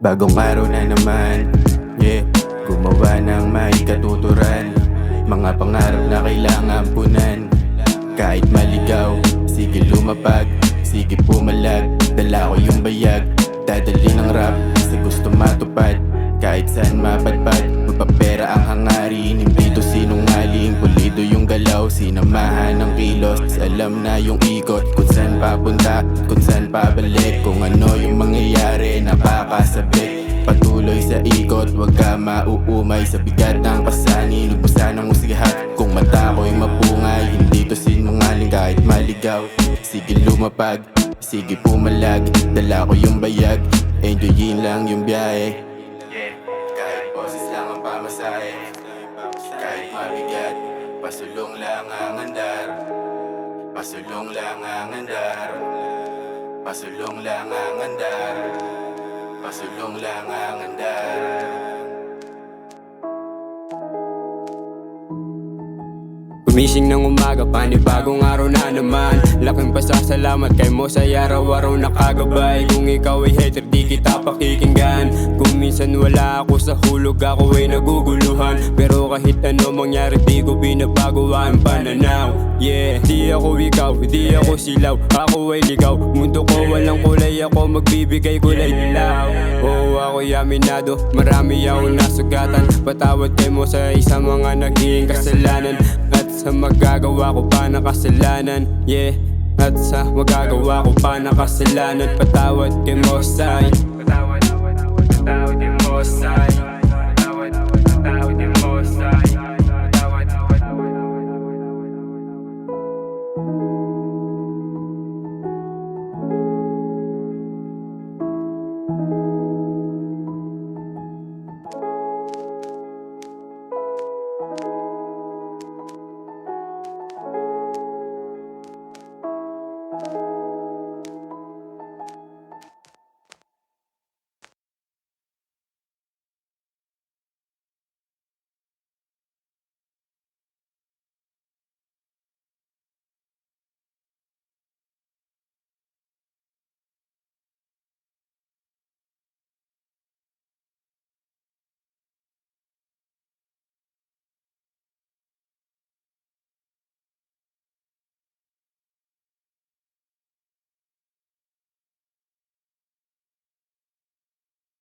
Bagong araw na naman, yeah. Gumawa ng may katuturan, mga pangarap na kailangan punan. Kahit maligaw, sige lumapag, sige pumalag. Dala ko yung bayag, dadali ng rap kasi gusto matupad. Kahit saan mapadpad, magpapera ang hangarin. Hindi to sinungaling, pulido yung galaw, sinamahan ng kilos. Alam na yung ikot, kung saan papunta, kung saan pabalik. Kung ano yung mangyayari, napakasabik. Patuloy sa ikot, wag ka mauumay sa bigat ng pasanin. Lugbusan ng musigahat, kung mata ko'y mapungay. Hindi to sinungaling kahit maligaw, sige lumapag, sige pumalag. Dala ko yung bayag, enjoyin lang yung biyahe. Kahit boses lang ang pamasahe, kahit mabigat, pasulong lang ang andar. Pasulong lang ang andar. Pasulong lang ang andar. Pasulong lang ang andar. Gumising ng umaga, panibagong araw na naman. Laking pasasalamat kay mo sa araw-araw nakagabay. Kung ikaw ay hater, di kita pakikinggan. Kung minsan wala ako sa hulog, ako ay naguguluhan. Pero kahit ano mangyari, di ko binabago ang pananaw. Yeah, di ako ikaw, di ako silaw, ako ay ligaw. Mundo ko walang kulay, ako magbibigay kulay dilaw. Oo, ako yaminado, marami akong nasugatan. Patawad kay mo sa isang mga naging kasalanan. At sa magagawa ko pa na kasalanan, yeah. At sa magagawa ko pa na kasalanan, patawad kay Mosay. Patawad kay Mosay. Patawad kay